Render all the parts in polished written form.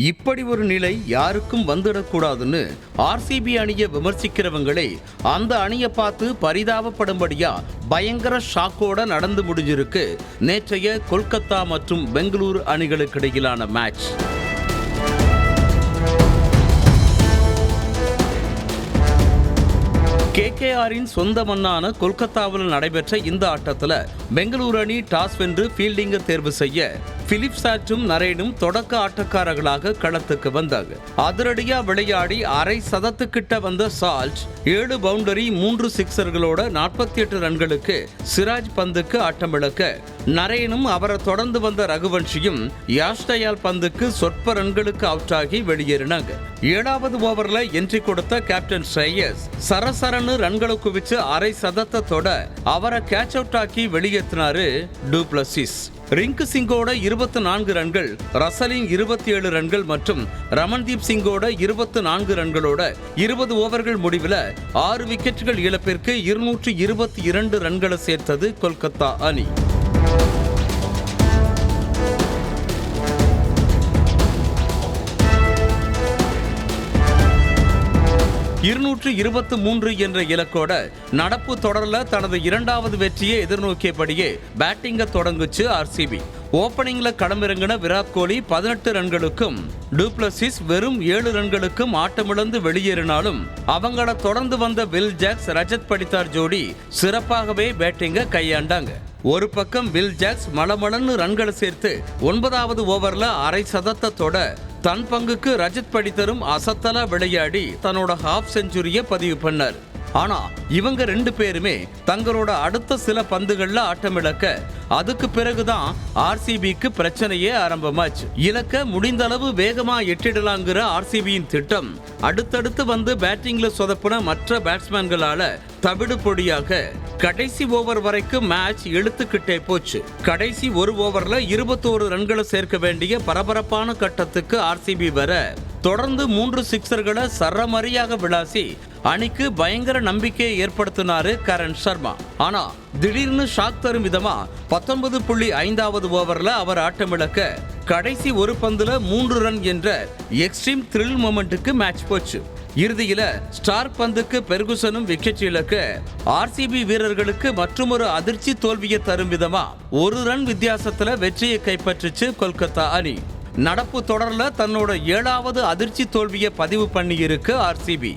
இப்படி ஒரு நிலை யாருக்கும் வந்துடக்கூடாதுன்னு ஆர்சிபி அணியை விமர்சிக்கிறவங்களே அந்த அணியை பார்த்து பரிதாபப்படும்படியா பயங்கர ஷாக்கோட நடந்து முடிஞ்சிருக்கு நேற்றைய கொல்கத்தா மற்றும் பெங்களூரு அணிகளுக்கு இடையிலான மேட்ச். கேகேஆரின் சொந்த மண்ணான கொல்கத்தாவில் நடைபெற்ற இந்த ஆட்டத்தில் பெங்களூரு அணி டாஸ் வென்று ஃபீல்டிங்கை தேர்வு செய்ய பிலிப் சாட்டும் நரேனும் தொடக்க ஆட்டக்காரர்களாக களத்துக்கு வந்தாங்க. அதிரடியா விளையாடி அரை சதத்துக்கிட்ட வந்த சால்ட் 7 பவுண்டரி 3 சிக்ஸர்களோட 48 ரன்களுக்கு சிராஜ் பந்துக்கு ஆட்டமிழக்க, நரேனும் அவரை தொடர்ந்து வந்த ரகுவன்ஷியும் யாஷ்டயால் பந்துக்கு சொற்ப ரன்களுக்கு அவுட் ஆகி வெளியேறினாங்க. 7வது ஓவர்ல என்ட்ரி கொடுத்த கேப்டன் ஸ்ரேயஸ் சரசரன்னு ரன்களை குவிச்சு அரை சதத்தை தொட அவரை கேட்ச் அவுட் ஆக்கி வெளியேற்றினாரு டு பிளசிஸ். ரிங்கு சிங்கோட 24 ரன்கள், ரசலின் 27 ரன்கள் மற்றும் ரமன்தீப் சிங்கோட 24 ரன்களோட 20 ஓவர்கள் முடிவில் 6 விக்கெட்டுகள் இழப்பிற்கு 222 ரன்களை சேர்த்தது கொல்கத்தா அணி. (223) என்ற இலக்கோட நடப்பு தொடர்ல தனது 2வது வெற்றியை எதிர்நோக்கியபடியே பேட்டிங்கை தொடங்குச்சு ஆர்சிபி. ஓப்பனிங்ல களமிறங்கின விராட் கோலி 18 ரன்களுக்கும் டு பிளசிஸ் வெறும் 7 ரன்களுக்கும் ஆட்டமிழந்து வெளியேறினாலும் அவங்கள தொடர்ந்து வந்த வில் ஜாக்ஸ், ரஜத் படித்தார் ஜோடி சிறப்பாகவே பேட்டிங்கை கையாண்டாங்க. ஒரு பக்கம் வில் ஜாக்ஸ் மளமளன்னு ரன்களை சேர்த்து 9வது ஓவர்ல அரை சதத்தை தொட, தன் பங்குக்கு ரஜத் படித்தரும் அசத்தலா விளையாடி தன்னோட ஹாஃப் செஞ்சுரியை பதிவு பண்ணார். ஆனா இவங்க 2 பேருமே தங்களோட அடுத்த சில பந்துகள்ல ஆட்டமிழக்க, அதுக்கு பிறகுதான் ஆர்சிபிக்கு பிரச்சனையே ஆரம்பமாச்சு. இலக்க முடிந்த அளவு வேகமா எட்டிடலாங்கிற ஆர்சிபியின் திட்டம் அடுத்தடுத்து வந்து பேட்டிங்ல சொதப்பின மற்ற பேட்ஸ்மேன்களால தவிடு பொடியாக கடைசி ஓவர் வரைக்கும் மேட்ச் இழுத்துக்கிட்டே போச்சு. கடைசி ஒரு ஓவர்ல 21 ரன்களை சேர்க்க வேண்டிய பரபரப்பான கட்டத்துக்கு ஆர்சிபி வர தொடர்ந்து 3 சிக்ஸர்களை சரமரியாக விளாசி அணிக்கு பயங்கர நம்பிக்கையை ஏற்படுத்தினாரு கரண் சர்மா. ஆனா திடீர்னு ஷாக் தரும் விதமா 19.5வது ஓவர்ல அவர் ஆட்டமிழக்க, கடைசி ஒரு பந்துல 3 ரன் என்ற எக்ஸ்ட்ரீம் த்ரில் மொமெண்ட்டுக்கு மேட்ச் போச்சு. இறுதியில ஸ்டார் பந்துக்கு பெர்குசனும் விக்கெட் இழக்க, ஆர்சிபி வீரர்களுக்கு மற்றொரு அதிர்ச்சி தோல்வியை தரும் விதமா 1 ரன் வித்தியாசத்துல வெற்றியை கைப்பற்றுச்சு கொல்கத்தா அணி. நடப்பு தொடர்ல தன்னோட 7வது அதிர்ச்சி தோல்வியை பதிவு பண்ணி இருக்கு ஆர்சிபி.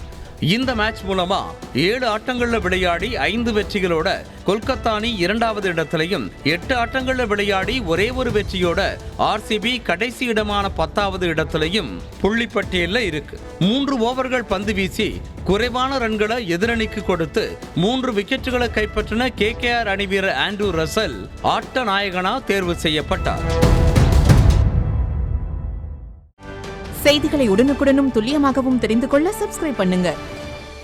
இந்த மேட்ச் மூலமா 7 ஆட்டங்கள்ல விளையாடி 5 வெற்றிகளோட கொல்கத்தா அணி 2வது இடத்திலையும், 8 ஆட்டங்கள்ல விளையாடி ஒரே ஒரு வெற்றியோட ஆர்சிபி கடைசி இடமான 10வது இடத்திலையும் புள்ளிப்பட்டியல்ல இருக்கு. 3 ஓவர்கள் பந்து வீசி குறைவான ரன்களை எதிரணிக்கு கொடுத்து 3 விக்கெட்டுகளை கைப்பற்றின கேகேஆர் அணி வீரர் ஆண்ட்ரூ ரசல் ஆட்ட நாயகனா தேர்வு செய்யப்பட்டார். செய்திகளை உடனுக்குடனும் துல்லியமாகவும் தெரிந்து கொள்ள சப்ஸ்கிரைப் பண்ணுங்க.